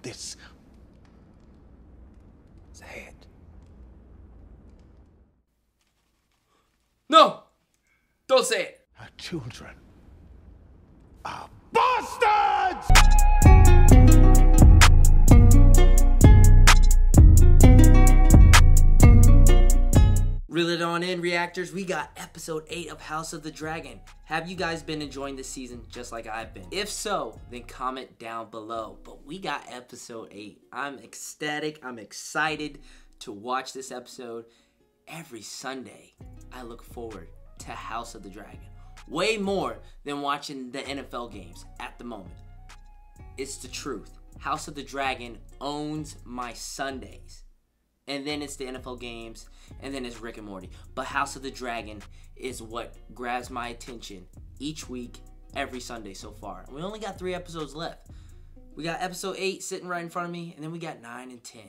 this. Say it. No! Don't say it! Her children are bastards! Reel it on in, reactors. We got episode 8 of House of the Dragon. Have you guys been enjoying this season just like I've been? If so, then comment down below. But we got episode 8. I'm ecstatic. I'm excited to watch this episode. Every Sunday, I look forward to House of the Dragon. Way more than watching the NFL games at the moment. It's the truth. House of the Dragon owns my Sundays. And then it's the NFL games, and then it's Rick and Morty. But House of the Dragon is what grabs my attention each week, every Sunday so far. We only got 3 episodes left. We got episode 8 sitting right in front of me, and then we got 9 and 10.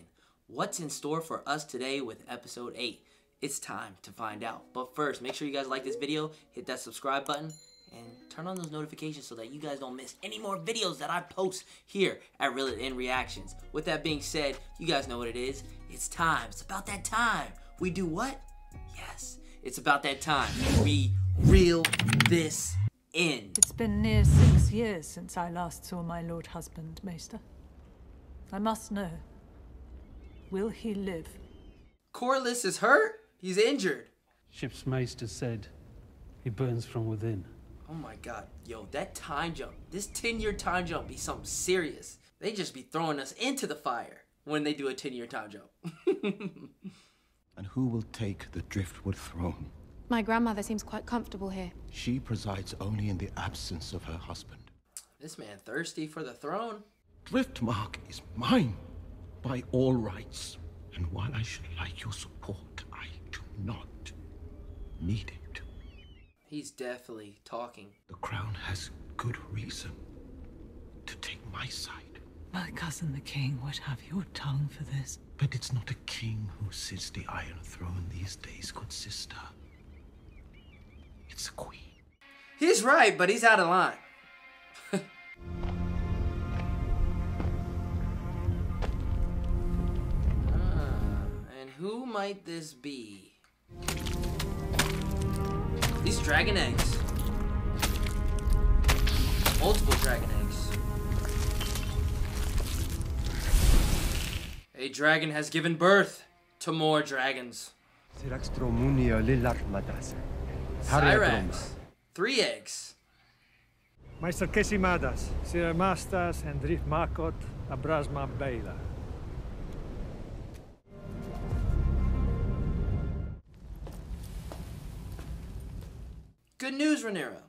What's in store for us today with episode 8? It's time to find out. But first, make sure you guys like this video, hit that subscribe button, and turn on those notifications so that you guys don't miss any more videos that I post here at Reel It In Reactions. With that being said, you guys know what it is. It's time. It's about that time. We do what? Yes, it's about that time. We reel this in. It's been near 6 years since I last saw my lord husband, Maester. I must know. Will he live? Corlys is hurt? He's injured. Ship's Maester said he burns from within. Oh my god, yo, that time jump, this 10-year time jump be something serious. They just be throwing us into the fire when they do a 10-year time jump. And who will take the Driftwood throne? My grandmother seems quite comfortable here. She presides only in the absence of her husband. This man thirsty for the throne. Driftmark is mine by all rights. And while I should like your support, I do not need it. He's definitely talking. The crown has good reason to take my side. My cousin the king would have your tongue for this. But it's not a king who sits the Iron Throne these days, good sister. It's a queen. He's right, but he's out of line. And who might this be? These dragon eggs. Multiple dragon eggs. A dragon has given birth to more dragons. Cyrax. 3 eggs. Maester Kesimadas, Sir Mastas and Drift Makot, Abrasma Bela. Good news, Rhaenyra.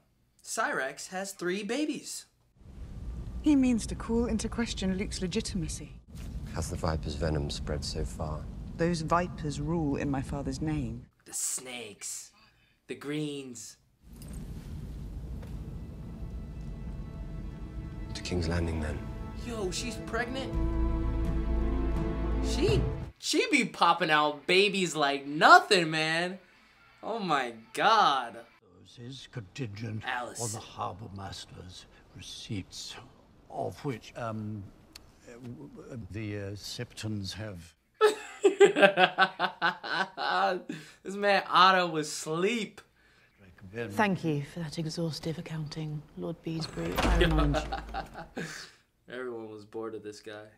Cyrax has 3 babies. He means to call into question Luke's legitimacy. Has the Viper's venom spread so far? Those Vipers rule in my father's name. The snakes. The greens. To King's Landing, then. Yo, she's pregnant? She be popping out babies like nothing, man. Oh my god. Is contingent Alice. on the harbour master's receipts, of which the Septons have. This man Otto was asleep. Thank you for that exhaustive accounting, Lord Beesbury. Iron Everyone was bored of this guy.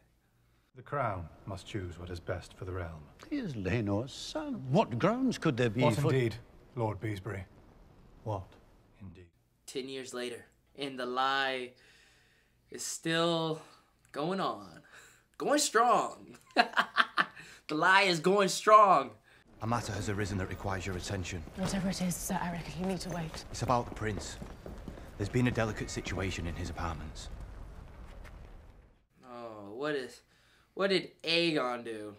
The crown must choose what is best for the realm. He is Laenor's son. What grounds could there be What for... indeed, Lord Beesbury? What indeed? 10 years later, and the lie is still going on. Going strong. The lie is going strong. A matter has arisen that requires your attention. Whatever it is, Sir Eric, you need to wait. It's about the prince. There's been a delicate situation in his apartments. Oh, what did Aegon do?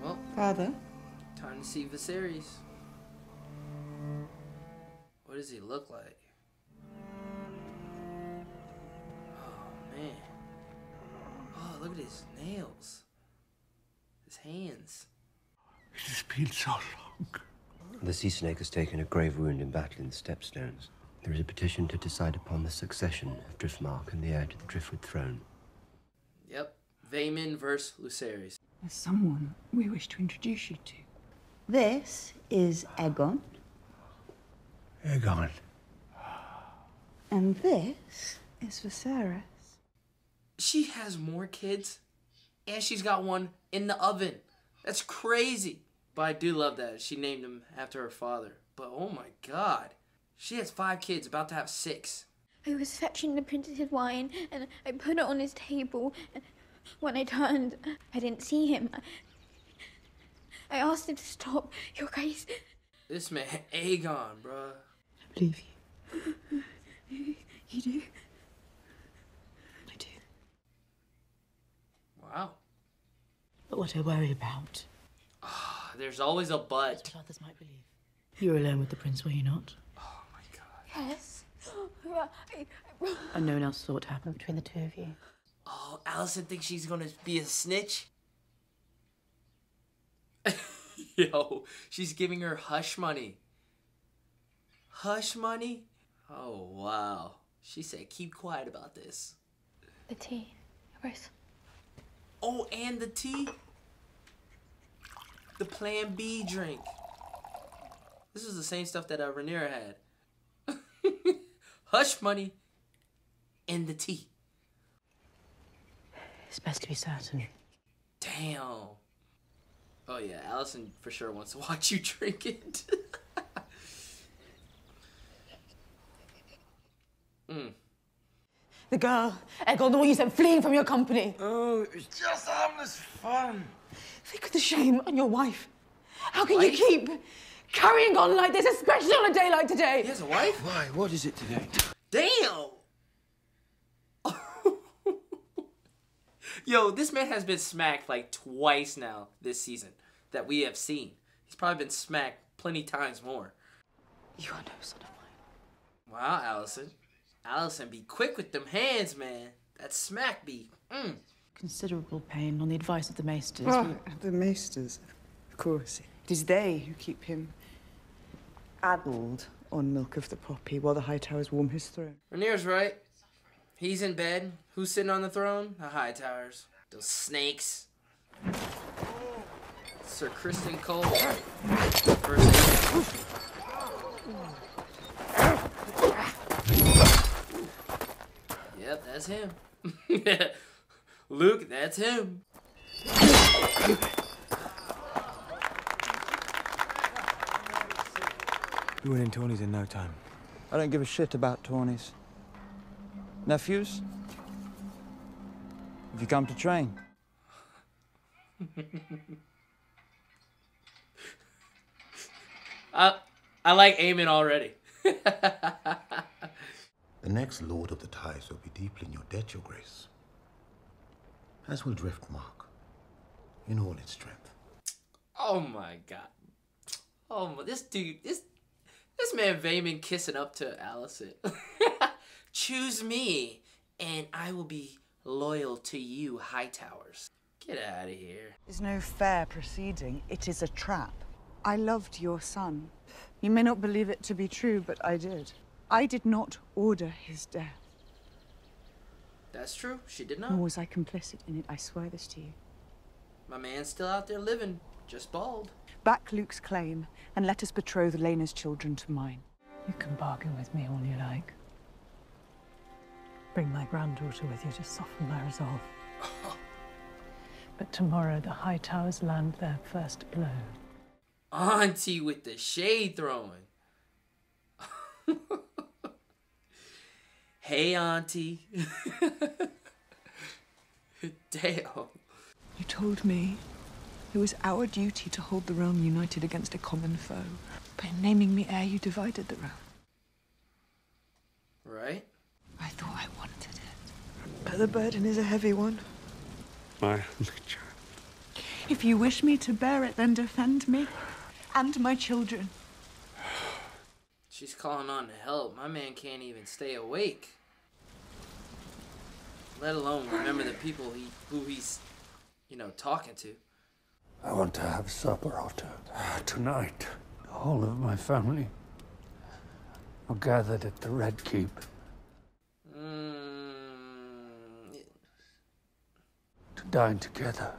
Well, Father? time to see Viserys. What does he look like? Oh, man. Oh, look at his nails. His hands. It has been so long. The sea snake has taken a grave wound in battle in the Stepstones. There is a petition to decide upon the succession of Driftmark and the heir to the Driftwood throne. Yep. Vaemond versus Lucerys. There's someone we wish to introduce you to. This is Aegon. Aegon. And this is Viserys. She has more kids, and she's got one in the oven. That's crazy. But I do love that she named him after her father. But oh my god. She has 5 kids, about to have 6. I was fetching the printed wine, and I put it on his table, and when I turned, I didn't see him. I asked him to stop. Your Grace. This man, Aegon, bruh. I believe you. You do? I do. Wow. But what I worry about... There's always a but. What others might believe. You were alone with the prince, were you not? Oh my god. Yes. And no one else saw what happened between the two of you. Oh, Allison thinks she's gonna be a snitch? Yo, she's giving her hush money. Hush money? Oh, wow. She said, keep quiet about this. The tea. Grace. Oh, and the tea? The Plan B drink. This is the same stuff that Rhaenyra had. Hush money and the tea. It's best to be certain. Damn. Oh yeah, Allison for sure wants to watch you drink it. The girl, Aegon, the one you sent fleeing from your company. Oh, it's just harmless fun. Think of the shame on your wife. How can you keep carrying on like this, especially on a day like today? He has a wife? Why? What is it today? Damn! Yo, this man has been smacked like twice now this season that we have seen. He's probably been smacked plenty times more. You are no son of mine. Wow, Allison. Allison be quick with them hands, man. That smack be. Considerable pain on the advice of the maesters. Oh, the maesters, of course. It is they who keep him addled on milk of the poppy while the Hightowers warm his throne. Rhaenyra's right. He's in bed. Who's sitting on the throne? The Hightowers. Those snakes. Sir Criston Cole. Yep, that's him. Luke, that's him. We win in tourneys in no time. I don't give a shit about tourneys. Nephews? Have you come to train? I like Aemon already. The next Lord of the Tides will be deeply in your debt, Your Grace. As will Driftmark, in all its strength. Oh my god. Oh my, this dude, this man Vaemond kissing up to Allison. Choose me, and I will be loyal to you, Hightowers. Get out of here. It's no fair proceeding. It is a trap. I loved your son. You may not believe it to be true, but I did. I did not order his death. That's true. She did not. Nor was I complicit in it. I swear this to you. My man's still out there living, just bald. Back Luke's claim, and let us betroth Laena's children to mine. You can bargain with me all you like. Bring my granddaughter with you to soften my resolve. But tomorrow the Hightowers land their first blow. Auntie with the shade throwing. Hey, Auntie. Damn. You told me it was our duty to hold the realm united against a common foe. By naming me heir, you divided the realm. Right? I thought I wanted it. But the burden is a heavy one. My only child. If you wish me to bear it, then defend me and my children. She's calling on to help. My man can't even stay awake. Let alone remember the people who he's, talking to. I want to have supper, Otto. Tonight. The whole of my family. are gathered at the Red Keep. To dine together.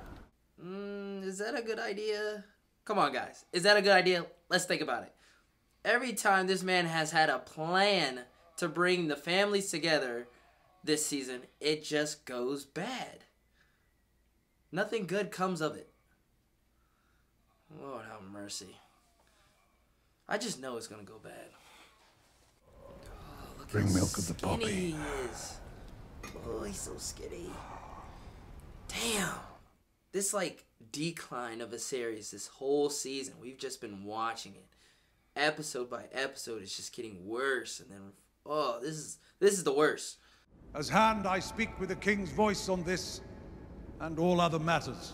Is that a good idea? Come on, guys. Is that a good idea? Let's think about it. Every time this man has had a plan to bring the families together this season, it just goes bad. Nothing good comes of it. Lord have mercy. I just know it's gonna go bad. Oh, Bring milk of the poppy. He is. Oh, he's so skinny. Damn. This like decline of a series this whole season. We've just been watching it. Episode by episode, it's just getting worse. And then, oh, this is the worst. As hand, I speak with the king's voice on this and all other matters.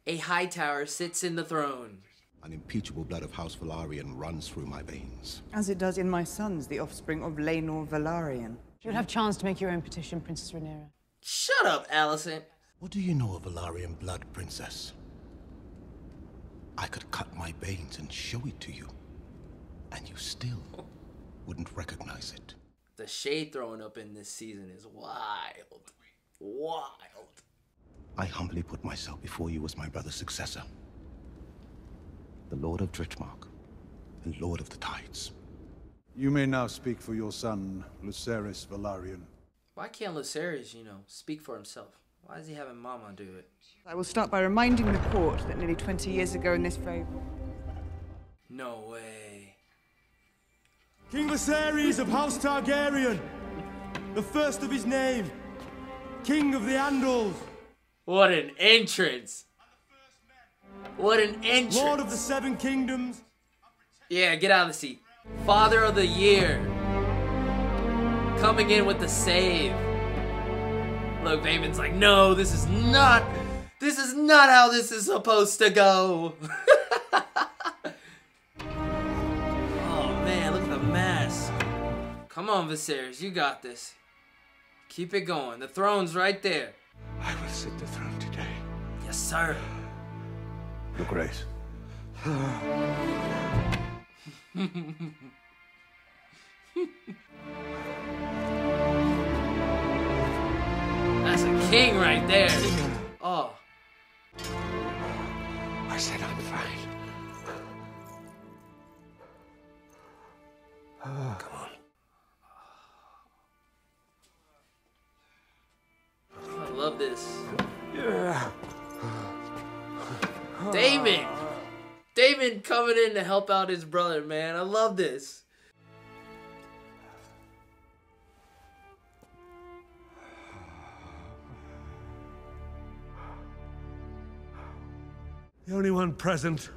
A Hightower sits in the throne. Unimpeachable blood of House Velaryon runs through my veins. As it does in my sons, the offspring of Laenor Velaryon. You would have chance to make your own petition, Princess Rhaenyra. Shut up, Alicent. What do you know of Velaryon blood, princess? I could cut my veins and show it to you, and you still wouldn't recognize it. The shade throwing up in this season is wild. Wild. I humbly put myself before you as my brother's successor, the Lord of Driftmark and Lord of the Tides. You may now speak for your son, Lucerys Velaryon. Why can't Lucerys, speak for himself? Why is he having Mama do it? I will start by reminding the court that nearly 20 years ago in this very... No way. King Viserys of House Targaryen, the first of his name, King of the Andals. What an entrance! What an entrance! Lord of the Seven Kingdoms. Yeah, get out of the seat. Father of the Year. Coming in with the save. Look, Daemon's like, no, this is not how this is supposed to go. Oh man, look at the mess. Come on, Viserys, you got this. Keep it going. The throne's right there. I will sit the throne today. Yes, sir. Your Grace. That's a king right there. Oh. I said I'm fine. Come on. I love this. Yeah. Daemon coming in to help out his brother, man. I love this. The only one present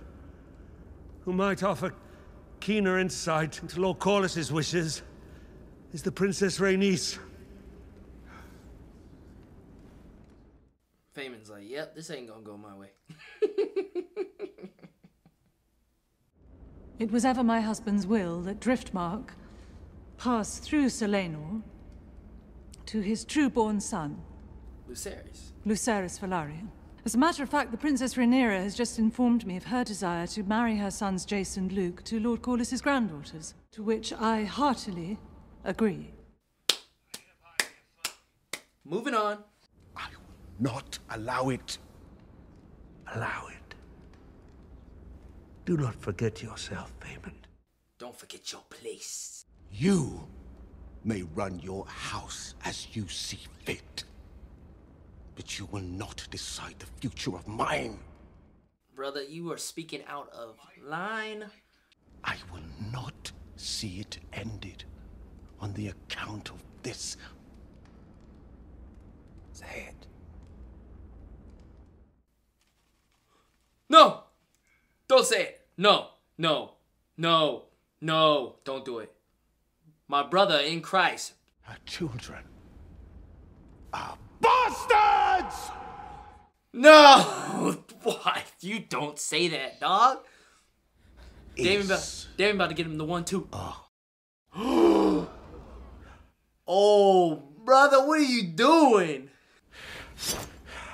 who might offer keener insight into Lord Corlys's wishes is the Princess Rhaenys. Daemon's like, yep, this ain't gonna go my way. It was ever my husband's will that Driftmark pass through Sir Laenor to his true-born son, Lucerys Velaryon. As a matter of fact, the Princess Rhaenyra has just informed me of her desire to marry her sons Jace and Luke to Lord Corlys's granddaughters, to which I heartily agree. Moving on. I will not allow it. Allow it. Do not forget yourself, Daemon. Don't forget your place. You may run your house as you see fit, but you will not decide the future of mine. Brother, you are speaking out of line. I will not see it ended on the account of this. Say it. No! Don't say it. No, no, no, no. Don't do it. My brother in Christ. Her children are bastards! No! Why? You don't say that, dog. Daemon about to get him the 1-2. Oh, brother, what are you doing?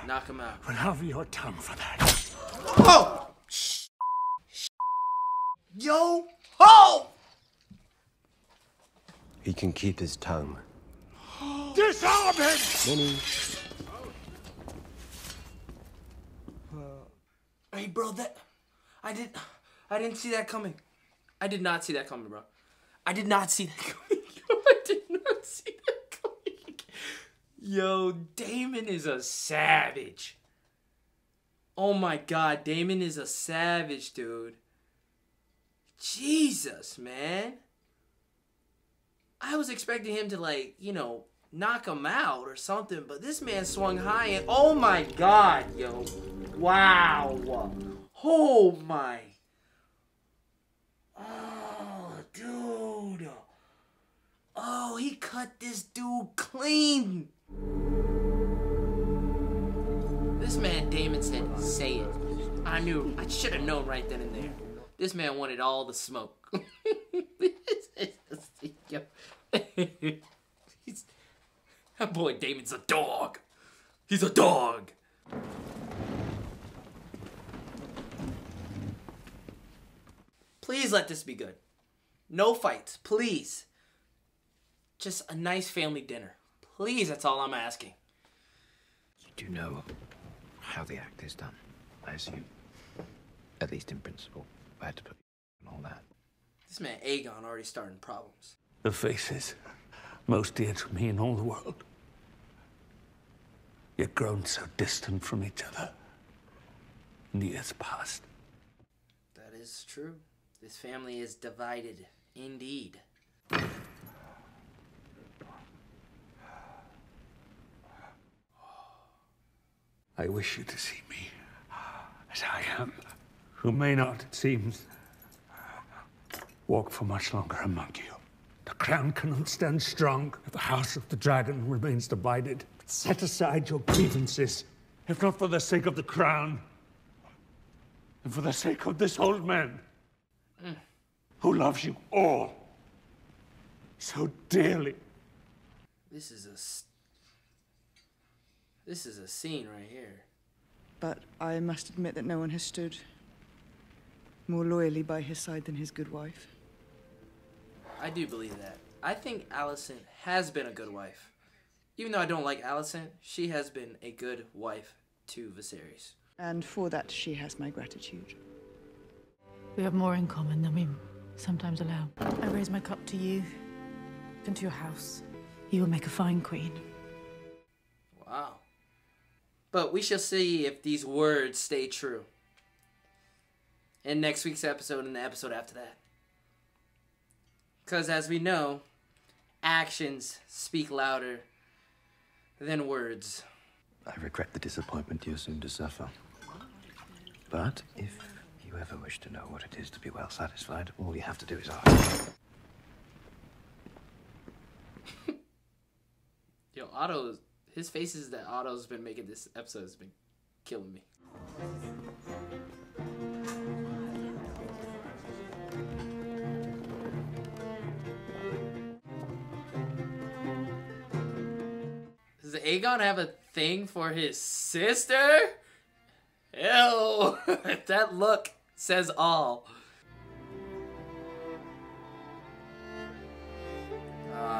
Knock him out. We'll have your tongue for that. Oh! Yo! Ho! He can keep his tongue. Disarm him! Many. Hey, bro, I didn't see that coming. I did not see that coming, bro. I did not see that coming. I did not see that coming. Yo, Daemon is a savage. Oh my God, Daemon is a savage, dude. Jesus, man. I was expecting him to, like, you know, knock him out or something, but this man swung high and oh my God, yo. Wow. Oh my. Oh, dude. Oh, he cut this dude clean. This man, Daemon, said, say it. I knew. I should have known right then and there. This man wanted all the smoke. That boy Daemon's a dog. He's a dog. Please let this be good. No fights, please. Just a nice family dinner. Please, that's all I'm asking. You do know how the act is done, I assume. At least in principle. I had to put and all that. This man Aegon already starting problems. The faces most dear to me in all the world. Yet grown so distant from each other in the years past. That is true. This family is divided, indeed. I wish you to see me as I am, who may not, it seems, walk for much longer among you. The crown cannot stand strong if the House of the Dragon remains divided. But set aside your grievances, if not for the sake of the crown, and for the sake of this old man, who loves you all so dearly. This is a scene right here. But I must admit that no one has stood more loyally by his side than his good wife. I do believe that. I think Alicent has been a good wife. Even though I don't like Alicent, she has been a good wife to Viserys. And for that, she has my gratitude. We have more in common than we sometimes allow. I raise my cup to you and to your house. You will make a fine queen. Wow. But we shall see if these words stay true in next week's episode and the episode after that. Because as we know, actions speak louder than words. I regret the disappointment you're soon to suffer. But if you ever wish to know what it is to be well satisfied, all you have to do is ask. Yo, Otto, his faces that Otto's been making this episode has been killing me. Does Aegon have a thing for his sister? Ew, that look says all.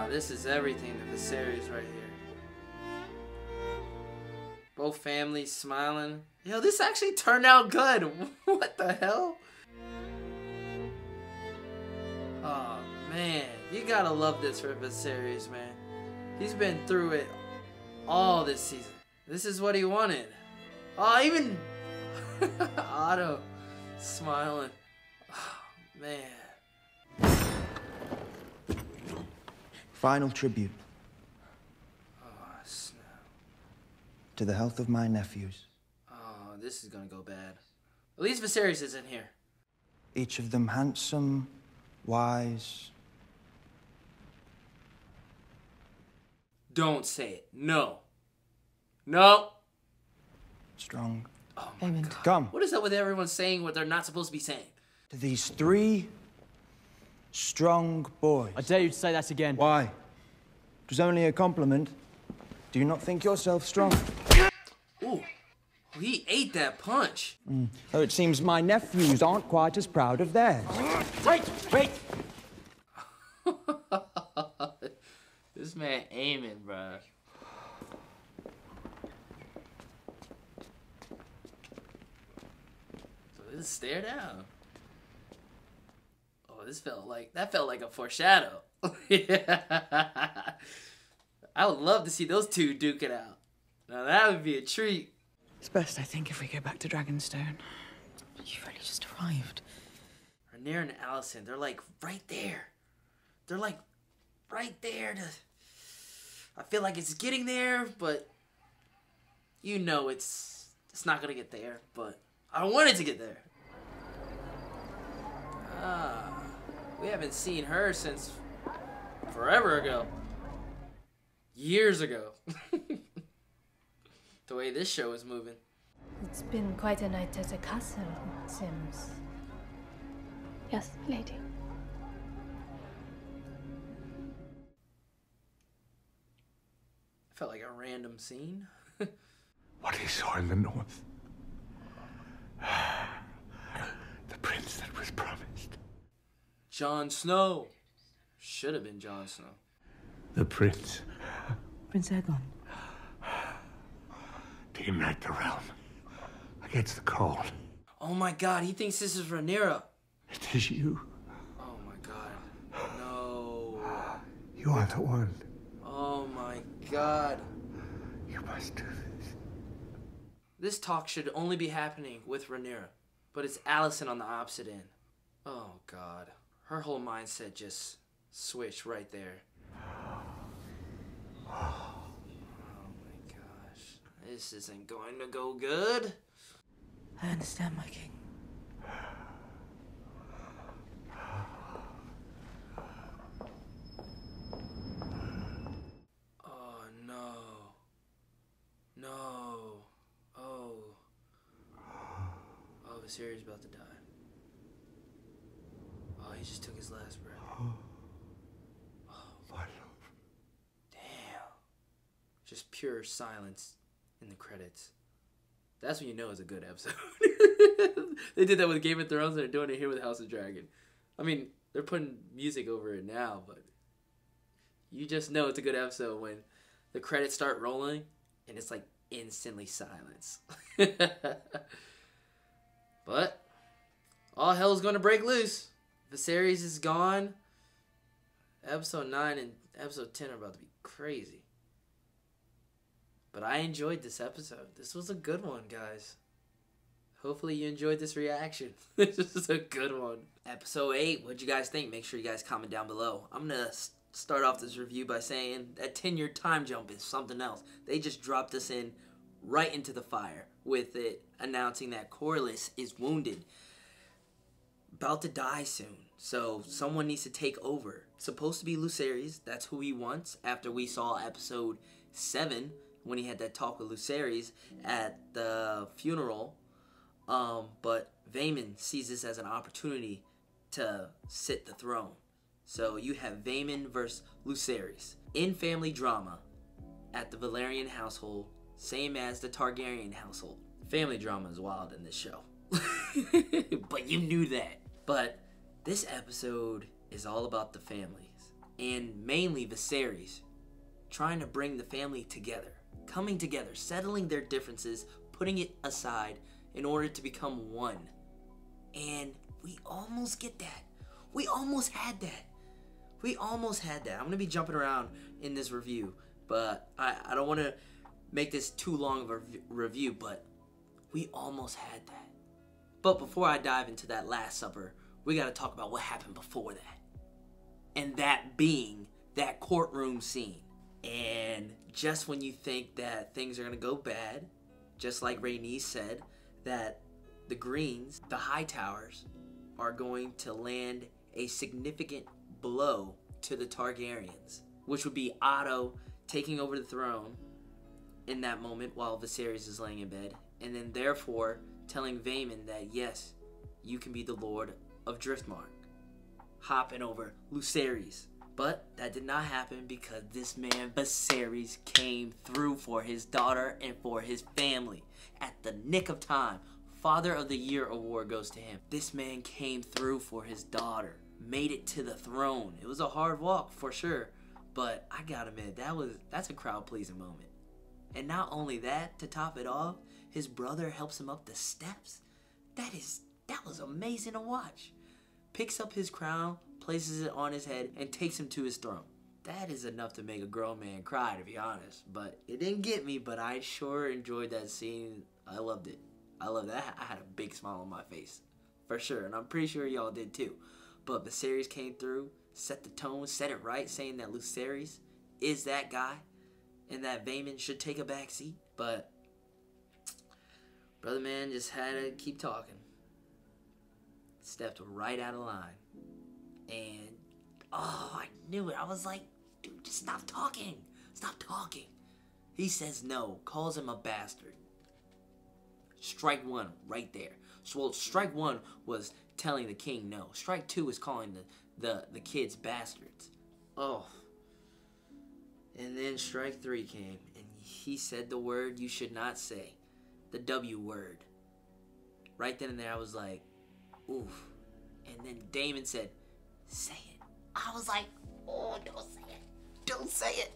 This is everything to Viserys right here. Both families smiling. Yo, this actually turned out good. What the hell? Oh, man. You gotta love this for Viserys, man. He's been through it all this season. This is what he wanted. Oh, even Otto smiling. Oh, man. Final tribute. Oh, snap. To the health of my nephews. Oh, this is gonna go bad. At least Viserys isn't here. Each of them handsome, wise. Don't say it. No. No. Strong. Oh my God. Come. What is up with everyone saying what they're not supposed to be saying? To these three strong boys. I dare you to say that again. Why? It was only a compliment. Do you not think yourself strong? Ooh. He ate that punch. Though it seems my nephews aren't quite as proud of theirs. Wait! man aiming, bro. So this is stare down. Oh, that felt like a foreshadow. Yeah. I would love to see those two duke it out. Now that would be a treat. It's best, I think, if we go back to Dragonstone. You've only just arrived. Rhaenyra and Alicent, they're like right there. They're like right there I feel like it's getting there, but you know it's not gonna get there, but I want it to get there. We haven't seen her since forever ago. Years ago. The way this show is moving. It's been quite a night at the castle, it seems. Yes, lady. Felt like a random scene. What he saw in the north. The prince that was promised. Jon Snow. Should have been Jon Snow. The prince. Prince Aegon. To unite the realm against the cold. Oh my god, he thinks this is Rhaenyra. It is you. Oh my god. No. You are the one. Oh my god. You must do this. This talk should only be happening with Rhaenyra, but it's Alicent on the opposite end. Oh god. Her whole mindset just switched right there. Oh my gosh. This isn't going to go good. I understand, my king. Oh no. No. Oh. Oh, Viserys about to die. Oh, he just took his last breath. My love. Damn. Just pure silence in the credits. That's when you know it's a good episode. They did that with Game of Thrones and they're doing it here with House of Dragon. I mean, they're putting music over it now, but you just know it's a good episode when the credits start rolling and it's like instantly silence. But all hell's gonna break loose. Viserys is gone. Episode 9 and episode 10 are about to be crazy. But I enjoyed this episode. This was a good one, guys. Hopefully you enjoyed this reaction. This is a good one. Episode 8, what'd you guys think? Make sure you guys comment down below. I'm going to start off this review by saying that 10-year time jump is something else. They just dropped us in right into the fire with it announcing that Corlys is wounded. About to die soon. So someone needs to take over. It's supposed to be Lucerys. That's who he wants after we saw episode 7 when he had that talk with Lucerys at the funeral. But Vaemond sees this as an opportunity to sit the throne. So you have Vaemond versus Lucerys. In family drama at the Velaryon household, same as the Targaryen household. Family drama is wild in this show. But you knew that. But this episode is all about the families. And mainly Viserys trying to bring the family together. Coming together, settling their differences, putting it aside in order to become one. And we almost get that. We almost had that. We almost had that. I'm going to be jumping around in this review, but I don't want to make this too long of a review, but we almost had that. But before I dive into that Last Supper, we got to talk about what happened before that. And that being that courtroom scene. And just when you think that things are going to go bad, just like Rhaenys said, that the Greens, the Hightowers, are going to land a significant blow to the Targaryens, which would be Otto taking over the throne in that moment while Viserys is laying in bed, and then therefore telling Vaemond that yes, you can be the Lord of Driftmark, hopping over Lucerys. But that did not happen because this man Viserys came through for his daughter and for his family at the nick of time. Father of the Year award goes to him. This man came through for his daughter, made it to the throne. It was a hard walk for sure, But I gotta admit, that's a crowd-pleasing moment. And not only that, to top it off, his brother helps him up the steps. That was amazing to watch. Picks up his crown, places it on his head, and takes him to his throne. That is enough to make a grown man cry, to be honest. But it didn't get me, but I sure enjoyed that scene. I loved it. I loved that. I had a big smile on my face, for sure. And I'm pretty sure y'all did too. But Viserys came through, set the tone, set it right, saying that Lucerys is that guy, and that Vaemond should take a back seat. But brother man just had to keep talking. Stepped right out of line. And, oh, I knew it. I was like, dude, just stop talking. Stop talking. He says no, calls him a bastard. Strike one right there. So, well, strike one was telling the king no. Strike two is calling the kids bastards. Oh. And then strike three came, and he said the word you should not say. The W word. Right then and there, I was like, oof. And then Daemon said, say it. I was like, oh, don't say it. Don't say it.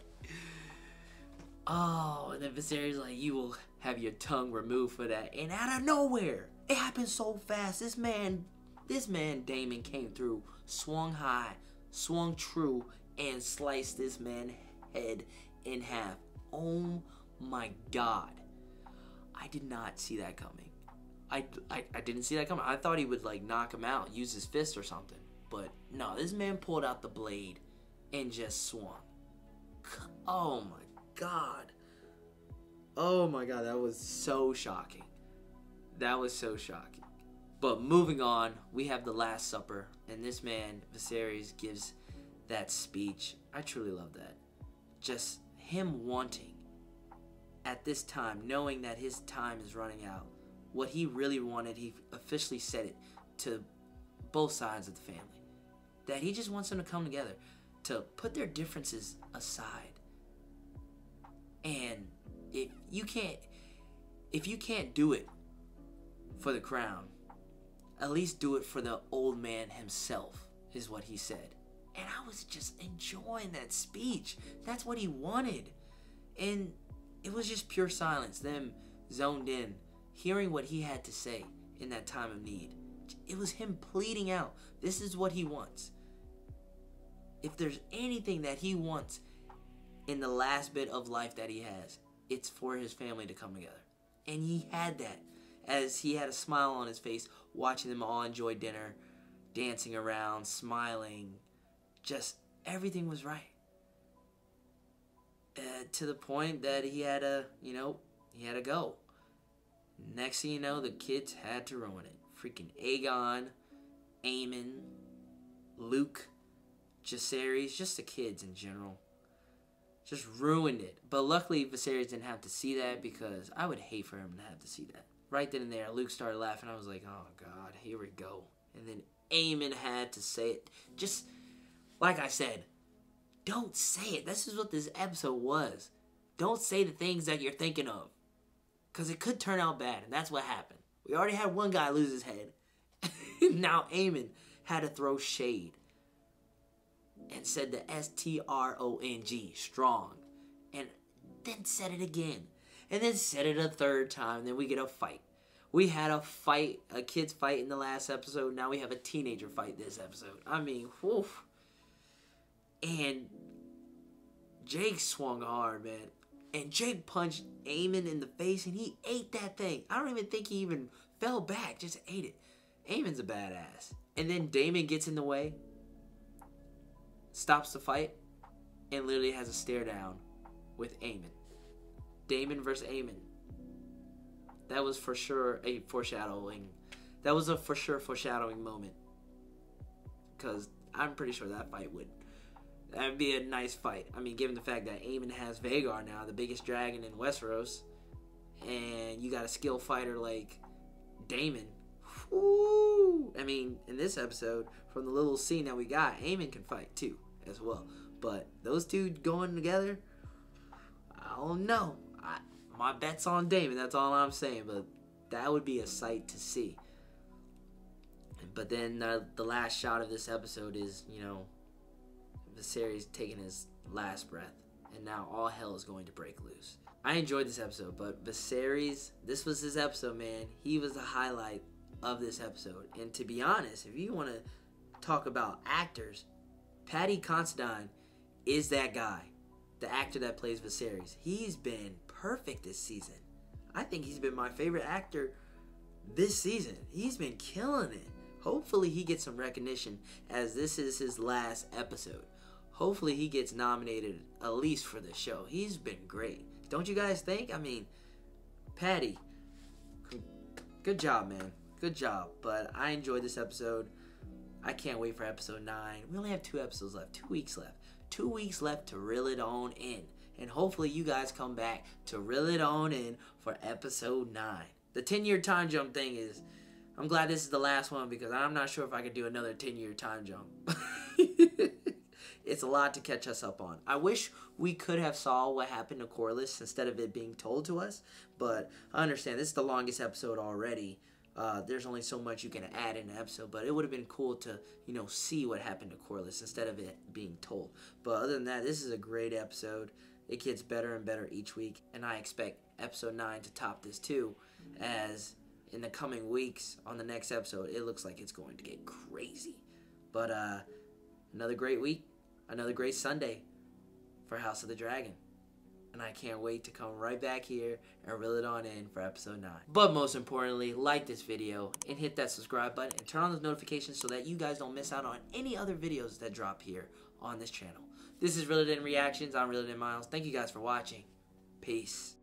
Oh, and then Viserys like, you will have your tongue removed for that. And out of nowhere, it happened so fast. This man Daemon came through, swung high, swung true, and sliced this man's head in half. Oh my God. I did not see that coming. I didn't see that coming. I thought he would like knock him out, use his fist or something. But no, this man pulled out the blade and just swung. Oh my God. Oh my God, that was so shocking. That was so shocking. But moving on, we have the Last Supper, and this man, Viserys, gives that speech. I truly love that. Just him wanting, at this time, knowing that his time is running out, what he really wanted, he officially said it to both sides of the family. That he just wants them to come together, to put their differences aside. And if you can't do it for the crown, at least do it for the old man himself, is what he said. And I was just enjoying that speech. That's what he wanted. And it was just pure silence, them zoned in, hearing what he had to say in that time of need. It was him pleading out. This is what he wants. If there's anything that he wants in the last bit of life that he has, it's for his family to come together. And he had that, as he had a smile on his face, watching them all enjoy dinner, dancing around, smiling. Just everything was right. To the point that he had to go. Next thing you know, the kids had to ruin it. Freaking Aegon, Aemon, Luke, Jacaerys, just the kids in general. Just ruined it. But luckily, Viserys didn't have to see that, because I would hate for him to have to see that. Right then and there, Luke started laughing. I was like, oh God, here we go. And then Aemon had to say it. Just like I said, don't say it. This is what this episode was. Don't say the things that you're thinking of, because it could turn out bad, and that's what happened. We already had one guy lose his head. Now Aemon had to throw shade and said the S-T-R-O-N-G, strong, and then said it again, and then said it a third time, and then we get a fight. We had a fight, a kid's fight in the last episode. Now we have a teenager fight this episode. I mean, whew. And Jake swung hard, man. And Jake punched Aemon in the face, and he ate that thing. I don't even think he even fell back, just ate it. Aemon's a badass. And then Daemon gets in the way, stops the fight, and literally has a stare down with Aemon. Daemon versus Aemon. That was for sure a foreshadowing. That was a for sure foreshadowing moment. Because I'm pretty sure that fight that'd be a nice fight. I mean, given the fact that Aemon has Vhagar now, the biggest dragon in Westeros, and you got a skilled fighter like Daemon. Whoo! I mean, in this episode, from the little scene that we got, Aemon can fight too, as well. But those two going together, I don't know. My bet's on Daemon, that's all I'm saying. But that would be a sight to see. But then the last shot of this episode is, Viserys taking his last breath, and now all hell is going to break loose. I enjoyed this episode, but Viserys, this was his episode, man. He was the highlight of this episode. And to be honest, if you want to talk about actors, Paddy Considine is that guy, the actor that plays Viserys. He's been perfect this season. I think he's been my favorite actor this season. He's been killing it. Hopefully he gets some recognition, as this is his last episode. Hopefully he gets nominated at least for the show. He's been great. Don't you guys think? I mean, Paddy, good job, man. Good job. But I enjoyed this episode. I can't wait for episode 9. We only have 2 episodes left. 2 weeks left. 2 weeks left to reel it on in. And hopefully you guys come back to reel it on in for episode 9. The 10-year time jump thing is, I'm glad this is the last one, because I'm not sure if I could do another 10-year time jump. It's a lot to catch us up on. I wish we could have saw what happened to Corlys instead of it being told to us. But I understand this is the longest episode already. There's only so much you can add in an episode, but it would have been cool to, you know, see what happened to Corlys instead of it being told. But other than that, this is a great episode. It gets better and better each week, and I expect episode 9 to top this too, as in the coming weeks on the next episode, it looks like it's going to get crazy. But another great week, another great Sunday for House of the Dragon. And I can't wait to come right back here and reel it on in for episode 9. But most importantly, like this video and hit that subscribe button and turn on those notifications so that you guys don't miss out on any other videos that drop here on this channel. This is Reel It In Reactions. I'm Reel It In Miles. Thank you guys for watching. Peace.